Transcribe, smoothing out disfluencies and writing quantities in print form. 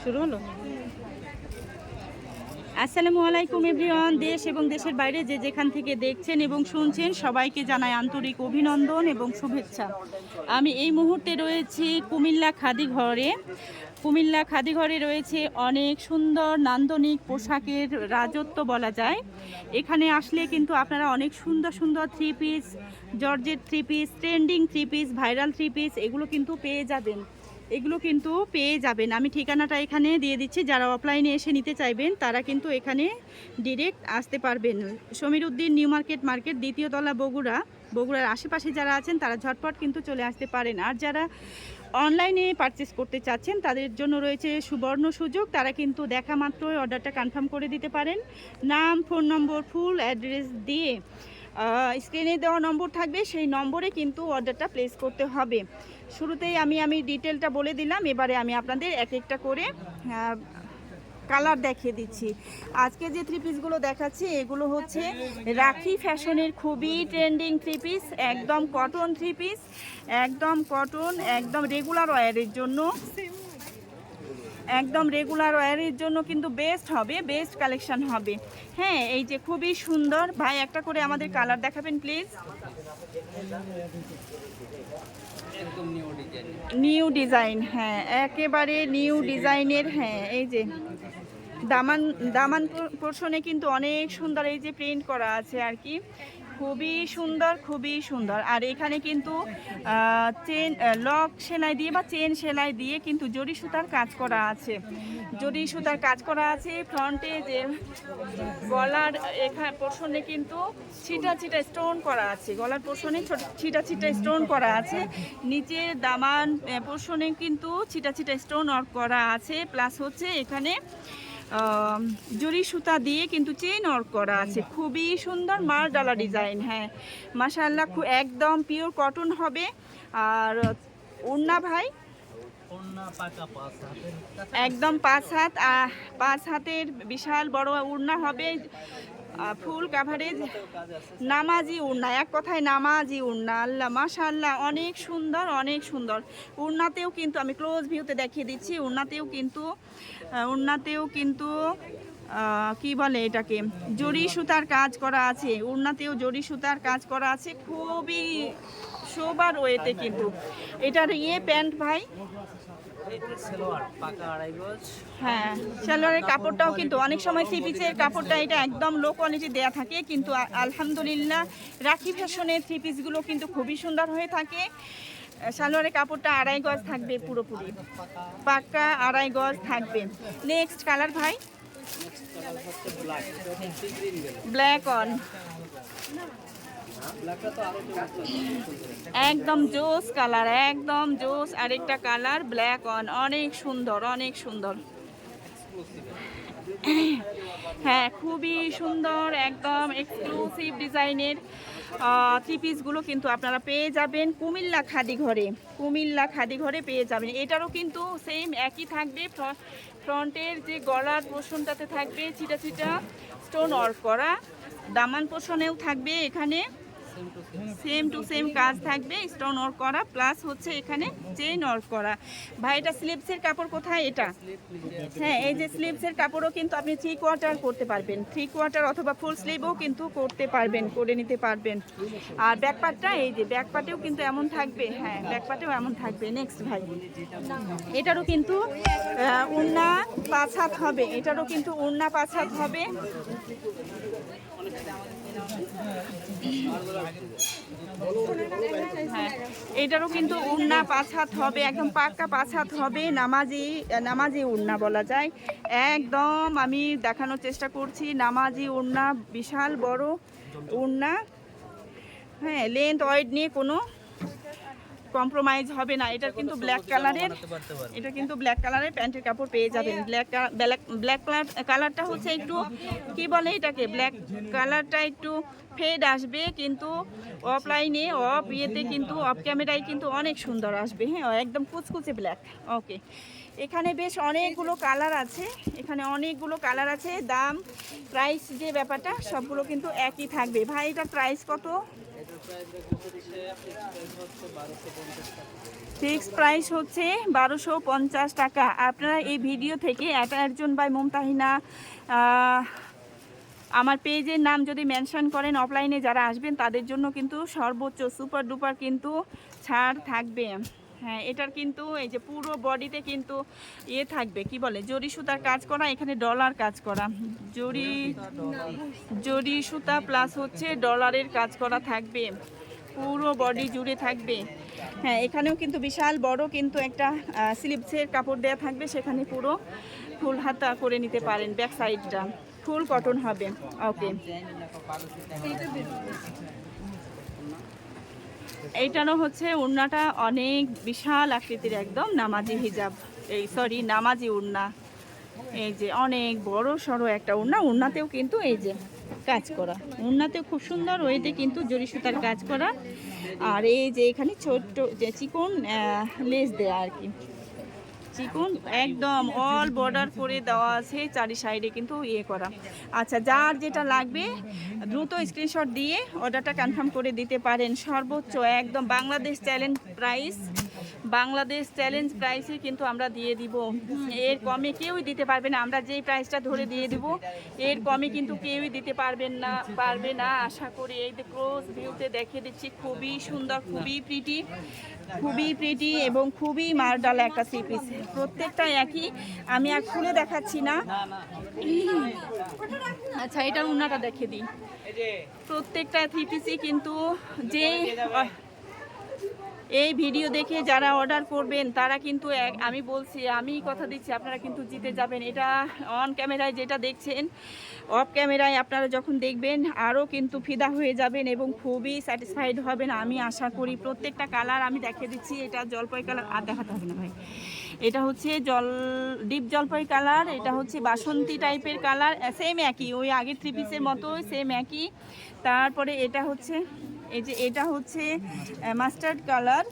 শুরু হলো। আসসালামু আলাইকুম এভরিওয়ান। দেশ এবং দেশের বাইরে যে যেখান থেকে দেখছেন এবং শুনছেন সবাইকে জানাই আন্তরিক অভিনন্দন এবং শুভেচ্ছা। আমি এই মুহূর্তে রয়েছি কুমিল্লা খাদিঘরে। কুমিল্লা খাদিঘরে রয়েছে অনেক সুন্দর নান্দনিক পোশাকের রাজত্ব বলা যায়। এখানে আসলে কিন্তু আপনারা অনেক সুন্দর সুন্দর three piece, georgette three piece, trending three piece, viral three piece এগুলো কিন্তু পেয়ে যাবেন। আমি ঠিকানাটা এখানে দিয়ে দিচ্ছি। যারা অফলাইনে এসে নিতে চাইবেন তারা কিন্তু এখানে ডিরেক্ট আসতে পারবেন। সমীর উদ্দিন নিউ মার্কেট দ্বিতীয় তলা, বগুড়ার আশেপাশে যারা আছেন তারা ঝটপট কিন্তু চলে আসতে পারেন। আর যারা অনলাইনে পারচেস করতে চাচ্ছেন তাদের জন্য রয়েছে সুবর্ণ সুযোগ। তারা কিন্তু দেখা মাত্রই অর্ডারটা কনফার্ম করে দিতে পারেন। নাম, ফোন নম্বর, ফুল অ্যাড্রেস দিয়ে স্ক্রিনে দেওয়া নম্বর থাকবে, সেই নম্বরে কিন্তু অর্ডারটা প্লেস করতে হবে। শুরুতেই আমি ডিটেলটা বলে দিলাম। এবারে আমি আপনাদের এক একটা করে কালার দেখিয়ে দিচ্ছি। আজকে যে থ্রি পিসগুলো দেখাচ্ছি এগুলো হচ্ছে রাখি ফ্যাশনের খুবই ট্রেন্ডিং থ্রি পিস, একদম কটন থ্রি পিস, একদম কটন, একদম রেগুলার ওয়্যারের জন্য কিন্তু বেস্ট হবে, বেস্ট কালেকশন হবে। হ্যাঁ, এই যে খুবই সুন্দর। ভাই একটা করে আমাদের কালার দেখাবেন প্লিজ। নিউ ডিজাইন, হ্যাঁ একেবারে নিউ ডিজাইনের। হ্যাঁ, এই যে দামান পোর্শনে কিন্তু অনেক সুন্দর এই যে প্রিন্ট করা আছে আর কি, খুবই সুন্দর। আর এখানে কিন্তু চেন লক সেলাই দিয়ে বা চেন সেলাই দিয়ে কিন্তু জরি সুতার কাজ করা আছে। ফ্রন্টে যে গলার এখানে পোর্শনে কিন্তু ছিটা স্টোন করা আছে, গলার পোর্শনে ছিটা স্টোন করা আছে। নিচে দামান পোর্শনে কিন্তু ছিটা স্টোন ওয়ার্ক করা আছে। প্লাস হচ্ছে এখানে জরি সুতা দিয়ে কিন্তু চেইন ওয়ার্ক করা আছে। খুবই সুন্দর মারডালা ডিজাইন। হ্যাঁ মাশাআল্লাহ, একদম পিওর কটন হবে। আর ওড়না ভাই একদম 5 হাতের বিশাল বড় ওড়না হবে, ফুল কাভারেজ নামাজি ওড়না, এক কথায় নামাজি ওড়না। আল্লাহ মাশাআল্লাহ, অনেক সুন্দর। ওড়নাতেও কিন্তু আমি ক্লোজ ভিউতে দেখিয়ে দিচ্ছি। ওড়নাতেও কিন্তু কি বলে এটাকে, জরি সুতার কাজ করা আছে। ওড়নাতেও জরি সুতার কাজ করা আছে, খুবই শোবার ওয়েতে। কিন্তু এটার প্যান্ট ভাই, হ্যাঁ সালোয়ারের কাপড়টাও কিন্তু অনেক সময় থ্রি পিসের কাপড়টা এটা একদম লো কোয়ালিটি দেয়া থাকে, কিন্তু আলহামদুলিল্লাহ রাখি ফ্যাশনের থ্রি পিসগুলো কিন্তু খুবই সুন্দর হয়ে থাকে। সালোয়ারের কাপড়টা 2.5 গজ থাকবে, পুরোপুরি পাক্কা 2.5 গজ থাকবে। নেক্সট কালার ভাই, ব্ল্যাক অন, একদম জোস কালার, একদম জোস। আরেকটা কালার ব্ল্যাক অন, অনেক সুন্দর। হ্যাঁ খুবই সুন্দর, একদম এক্সক্লুসিভ ডিজাইনের থ্রি পিসগুলো কিন্তু আপনারা পেয়ে যাবেন কুমিল্লা খাদিঘরে পেয়ে যাবেন। এটারও কিন্তু সেম একই থাকবে। ফ্রন্টের যে গলার পোর্শনটাতে থাকবে ছিটা স্টোন ওয়ার্ক করা, দামান পোর্শনেও থাকবে এখানে সেম টু সেম কাজ থাকবে, স্টোন ওয়ার্ক করা, প্লাস হচ্ছে এখানে চেইন ওয়ার্ক করা। ভাই এটা স্লিভসের কাপড় কোথায় এটা? হ্যাঁ, এই যে স্লিভসের কাপড়ও কিন্তু আপনি 3/4 করতে পারবেন, 3/4 অথবা ফুল স্লিভও কিন্তু করে নিতে পারবেন। আর ব্যাকপার্টটা, এই যে ব্যাকপার্টেও কিন্তু এমন থাকবে। হ্যাঁ ব্যাকপার্টেও এমন থাকবে। নেক্সট ভাই, এটারও কিন্তু ওড়না 5 হাত হবে, হ্যাঁ এটারও কিন্তু ওড়না 5 হাত হবে, একদম পাক্কা 5 হাত হবে। নামাজি ওড়না বলা যায়। একদম আমি দেখানোর চেষ্টা করছি, নামাজি ওড়না, বিশাল বড় ওড়না। হ্যাঁ, লেন্থ ওয়েট নিয়ে কোনো কম্প্রোমাইজ হবে না। এটা কিন্তু ব্ল্যাক কালারের প্যান্টের কাপড় পেয়ে যাবেন। ব্ল্যাক কালারটা হচ্ছে একটু কি বলে এটাকে, ব্ল্যাক কালারটা একটু ফেড আসবে, কিন্তু অফলাইনে কিন্তু অফ ক্যামেরায় কিন্তু অনেক সুন্দর আসবে। হ্যাঁ একদম কুচকুচে ব্ল্যাক। ওকে, এখানে বেশ অনেকগুলো কালার আছে। দাম প্রাইস যে ব্যাপারটা সবগুলো কিন্তু একই থাকবে। ভাই এটার প্রাইস কত? ফিক্সড প্রাইস হচ্ছে 1250 টাকা। আপনারা এই ভিডিও থেকে একজন বাই মুমতাহিনা আমার পেজের নাম যদি মেনশন করেন, অফলাইনে যারা আসবেন তাদের জন্য কিন্তু সর্বোচ্চ সুপার ডুপার কিন্তু ছাড় থাকবে। হ্যাঁ, এটার কিন্তু এই যে পুরো বডিতে কিন্তু থাকবে, কি বলে, জরি সুতার কাজ করা, এখানে ডলার কাজ করা, জরি সুতা প্লাস হচ্ছে ডলারের কাজ করা থাকবে, পুরো বডি জুড়ে থাকবে। হ্যাঁ, এখানেও কিন্তু বিশাল বড় কিন্তু একটা স্লিভসের কাপড় দেওয়া থাকবে, সেখানে পুরো ফুল হাতা করে নিতে পারেন। ব্যাক সাইডটা ফুল কটন হবে। ওকে, এইটারও হচ্ছে ওড়নাটা অনেক বিশাল আকৃতির, একদম নামাজি হিজাব, নামাজি ওড়না। এই যে অনেক বড় সড়ো একটা ওড়না, ওড়নাতেও কিন্তু এই যে কাজ করা, ওড়নাতেও খুব সুন্দর ওইতে কিন্তু জরি সুতার কাজ করা। আর এই যে এখানে ছোট্ট যে চিকন লেস দেয়া আর কি, চিকন একদম অল বর্ডার করে দেওয়া আছে, চারি সাইডে কিন্তু করা। আচ্ছা, যার যেটা লাগবে দ্রুত স্ক্রিনশট দিয়ে অর্ডারটা কনফার্ম করে দিতে পারেন। সর্বোচ্চ একদম বাংলাদেশ চ্যালেঞ্জ প্রাইসে কিন্তু আমরা দিয়ে দিব। এর কমে কেউই দিতে পারবে না, আমরা যেই প্রাইসটা ধরে দিয়ে দিব এর কমে কিন্তু কেউই দিতে পারবে না আশা করি। এই ক্লোজ ভিউতে দেখে দিচ্ছি, খুবই সুন্দর, খুবই প্রিটি এবং খুবই মারডালা একটা থ্রি পিস। প্রত্যেকটা একই, আমি আর খুলে দেখাচ্ছি না। আচ্ছা, এটার ওড়নাটা দেখে দিই। প্রত্যেকটা থ্রি পিসই কিন্তু এই ভিডিও দেখে যারা অর্ডার করবেন তারা কিন্তু আমি কথা দিচ্ছি, আপনারা কিন্তু জিতে যাবেন। এটা অন ক্যামেরায় যেটা দেখছেন, অফ ক্যামেরায় আপনারা যখন দেখবেন আরও কিন্তু ফিদা হয়ে যাবেন এবং খুবই স্যাটিসফাইড হবেন আমি আশা করি। প্রত্যেকটা কালার আমি দেখিয়ে দিচ্ছি। এটা জলপাই কালার, আর দেখাতে হবে না ভাই, এটা হচ্ছে ডিপ জলপাই কালার, এটা হচ্ছে বাসন্তী টাইপের কালার, সেম একই, ওই আগের থ্রি পিসের মতো সেম একই। তারপরে এটা হচ্ছে মাস্টার্ড কালার,